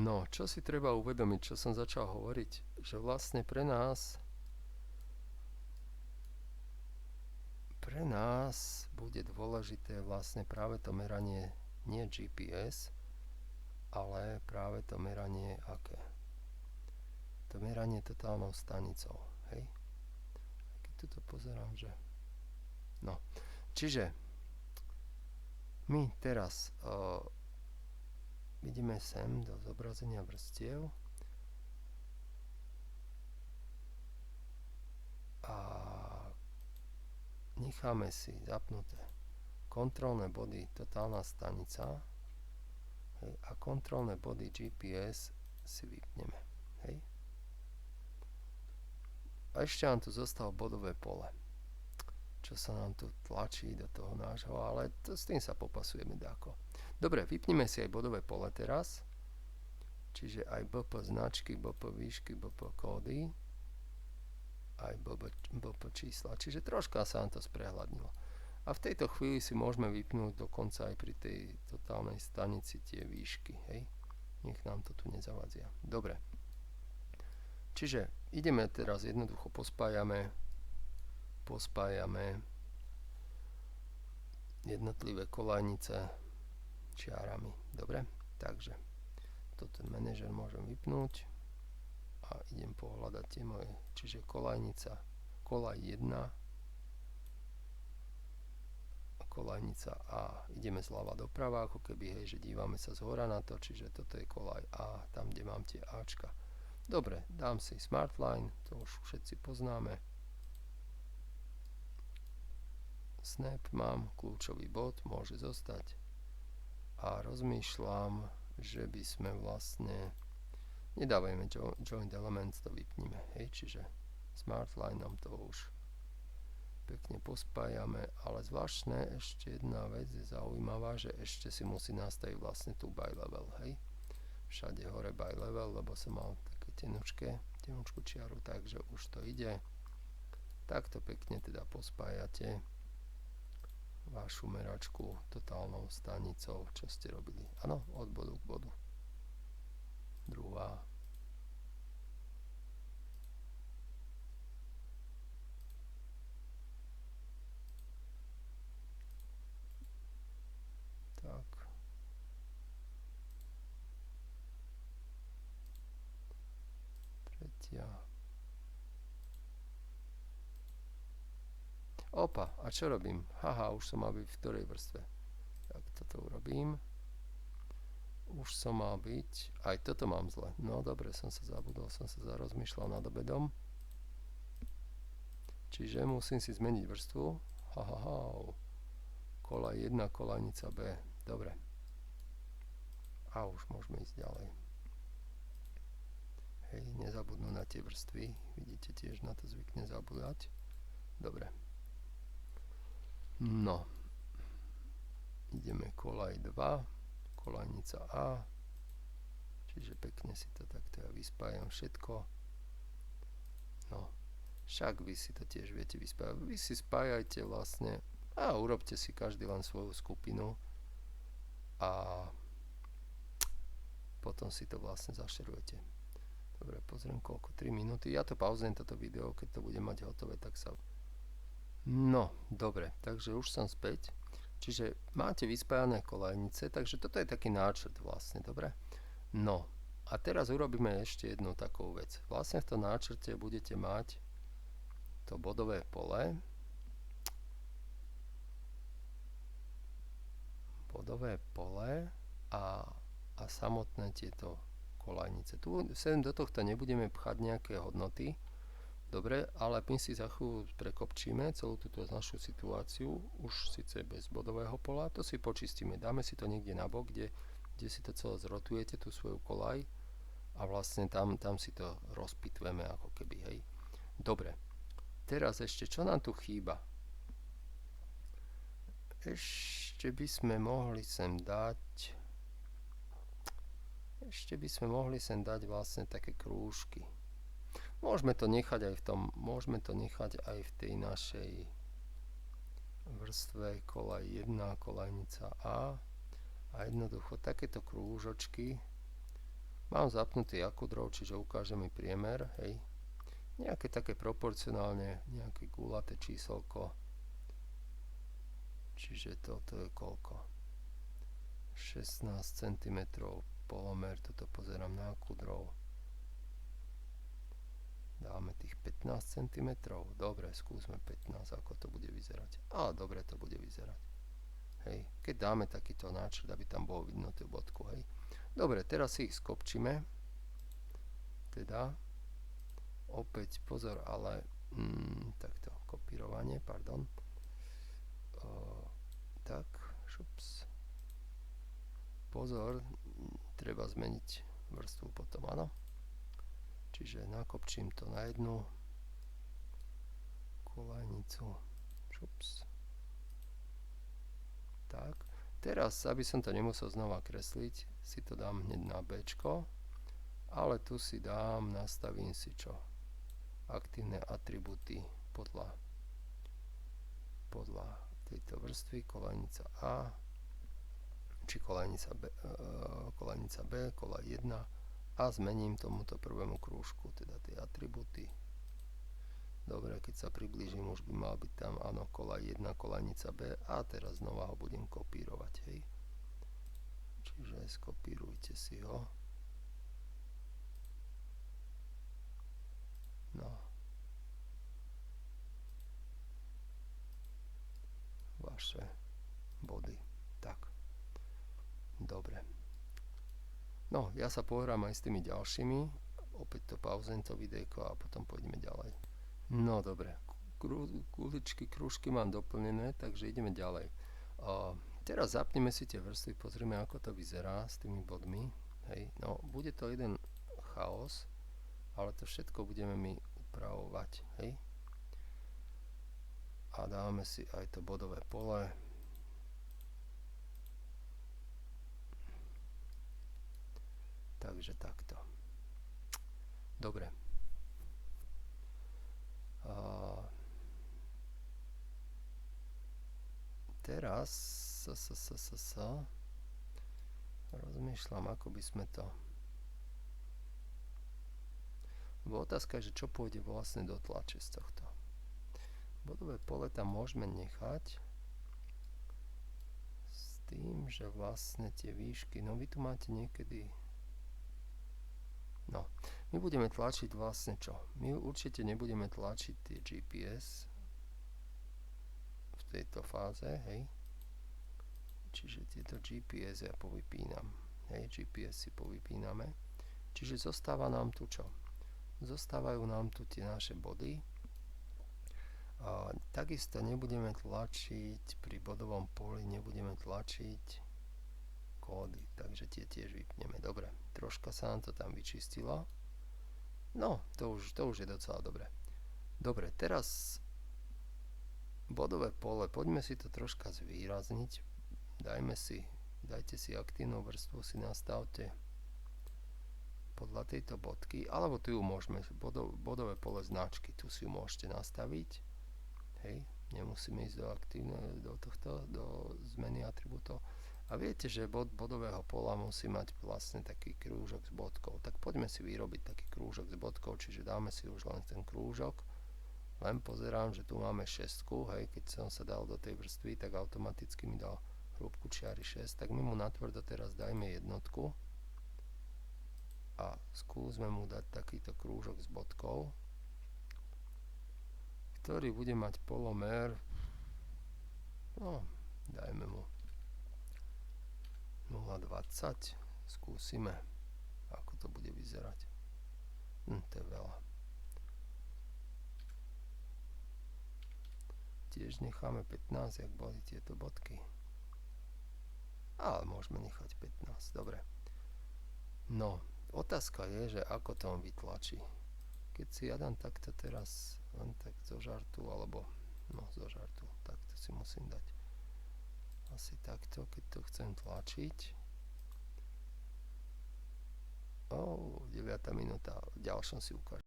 No, čo si treba uvedomiť, čo som začal hovoriť, že vlastne pre nás bude dôležité vlastne práve to meranie nie GPS, ale práve to meranie aké? To meranie totálnou stanicou, hej? Keď tuto pozerám, že... No, čiže my teraz ideme sem do zobrazenia vrstiev a necháme si zapnuté kontrolné body totálna stanica, hej, a kontrolné body GPS si vypneme, hej. A ešte nám tu zostalo bodové pole, čo sa nám tu tlačí do toho nášho, ale s tým sa popasujeme dáko. Dobre, vypneme si aj bodové pole teraz, čiže aj BP značky, BP výšky, BP kódy, aj BP čísla, čiže troška sa nám to sprehľadnilo. A v tejto chvíli si môžeme vypnúť dokonca aj pri tej totálnej stanici tie výšky, hej. Nech nám to tu nezavadzia. Dobre. Čiže ideme teraz jednoducho pospájame jednotlivé kolajnice čiarami. Dobre? Takže toto manažer môžem vypnúť a idem pohľadať tie moje, čiže kolajnica, kolaj 1, kolajnica A. Ideme zľava doprava, ako keby, hej, že dívame sa zhora na to, čiže toto je kolaj A, tam, kde mám tie Ačka. Dobre, dám si Smartline, to už všetci poznáme. Snap mám, kľúčový bod, môže zostať. A rozmýšľam, že by sme vlastne, nedávajme joint elements, to vypníme, hej, čiže Smartline nám to už pekne pospájame, ale zvláštne ešte jedna vec je zaujímavá, že ešte si musí nastaviť vlastne tú by level, hej. Všade hore by level, lebo som mal také tenučku čiaru, takže už to ide. Takto pekne teda pospájate vašu meračku totálnou stanicou, čo ste robili. Áno, od bodu k bodu. Druhá. Tak. Tretia. Opa, a čo robím? Haha, už som mal byť v ktorej vrstve. Tak toto urobím. Už som mal byť, aj toto mám zle. No dobre, som sa zabudol, som sa zarozmýšľal nad obedom. Čiže musím si zmeniť vrstvu. Hahaha, kolaj 1, kolajnica B. Dobre. A už môžeme ísť ďalej. Hej, nezabudnú na tie vrstvy. Vidíte, tiež na to zvykne zabúdať. Dobre. No. Ideme kolaj 2, kolajnica A. Čiže pekne si to takto ja vyspájam všetko. No. Však vy si to tiež viete vyspájať. Vy si spájajte vlastne a urobte si každý len svoju skupinu a potom si to vlastne zašerujete. Dobre, pozriem koľko, 3 minúty. Ja to pauzujem toto video, keď to budem mať hotové, tak sa... No, dobre, takže už som späť. Čiže máte vyspájané kolajnice, takže toto je taký náčrt vlastne, dobre? No, a teraz urobíme ešte jednu takú vec. Vlastne v tom náčrte budete mať to bodové pole. A samotné tieto kolajnice. Tu sem do tohto nebudeme pchať nejaké hodnoty, dobre, ale my si za chvíľu prekopčíme celú túto našu situáciu, už síce bez bodového pola, to si počistíme, dáme si to niekde na bok, kde si to celé zrotujete, tú svoju kolaj a vlastne tam si to rozpitveme ako keby, hej. Dobre, teraz ešte, čo nám tu chýba? Ešte by sme mohli sem dať vlastne také krúžky. Môžeme to nechať aj v tej našej vrstve kolaj 1, kolajnica A a jednoducho takéto krúžočky Mám zapnutý akudrov, čiže ukáže mi priemer, hej. Nejaké také proporcionálne, nejaké gulaté číselko. Čiže toto je koľko? 16 cm polomer, toto pozerám na akudrov. Dáme tých 15 cm. Dobre, skúsme 15, ako to bude vyzerať. Dobre to bude vyzerať. Hej, keď dáme takýto náčrt, aby tam bolo vidno tú bodku, hej. Dobre, teraz si ich skopčíme. Teda, opäť pozor, ale takto, kopírovanie, pardon. Tak, šups. Pozor, treba zmeniť vrstvu potom, áno. Čiže nakopčím to na jednu kolajnicu. Šups. Tak, teraz, aby som to nemusel znova kresliť, si to dám hneď na Bčko, ale tu si dám, nastavím si čo? Aktívne atribúty podľa tejto vrstvy, kolajnica A, či kolajnica B, kolaj 1 a zmením tomuto prvému krúžku, teda tie atribúty. Dobre, keď sa priblížim, už by mal byť tam, áno, kolaj 1, kolajnica B a teraz znova ho budem kopírovať, hej. Čiže skopírujte si ho. No. Vaše body. Tak. Dobre. No, ja sa pohrám aj s tými ďalšími. Opäť to pauzujem to videjko a potom pôjdeme ďalej. No, dobre. Kuličky, krúžky mám doplnené, takže ideme ďalej. Teraz zapneme si tie vrstvy, pozrieme, ako to vyzerá s tými bodmi. Hej. No, bude to jeden chaos, ale to všetko budeme my upravovať. Hej. A dáme si aj to bodové pole. Takže takto. Dobre. Teraz rozmýšľam, ako by sme to... Otázka je, že čo pôjde vlastne do tlače z tohto. Bodové pole tam môžeme nechať s tým, že vlastne tie výšky, no vy tu máte niekedy... No, my budeme tlačiť vlastne čo? My určite nebudeme tlačiť tie GPS v tejto fáze, hej. Čiže tieto GPS ja povypínam. Hej, GPS si povypíname. Čiže zostáva nám tu čo? Zostávajú nám tu tie naše body. Takisto nebudeme tlačiť pri bodovom poli, nebudeme tlačiť kódy, takže tie tiež vypneme. Dobre, troška sa nám to tam vyčistilo. No, to už je docela dobre. Dobre, teraz bodové pole, poďme si to troška zvýrazniť. Dajte si aktívnu vrstvu, si nastavte podľa tejto bodky, alebo tu ju môžeme, bodové pole značky, tu si ju môžete nastaviť. Hej, nemusíme ísť do zmeny atribútov. A viete, že bod bodového pola musí mať vlastne taký krúžok s bodkou. Tak poďme si vyrobiť taký krúžok s bodkou, čiže dáme si už len ten krúžok. Len pozerám, že tu máme 6, hej, keď som sa dal do tej vrstvy, tak automaticky mi dal hrúbku čiary 6, tak my mu natvrdo teraz dajme jednotku a skúsme mu dať takýto krúžok s bodkou, ktorý bude mať polomer, no, dajme mu 0,20, skúsime, ako to bude vyzerať. To je veľa. Tiež necháme 15, jak boli tieto bodky. Ale môžeme nechať 15, dobre. No, otázka je, že ako to on vytlačí. Keď si ja dám takto teraz, len tak zo žartu, alebo, no zo žartu, takto si musím dať. Asi takto, keď to chcem tlačiť. 9. minúta, v ďalšom si ukážem.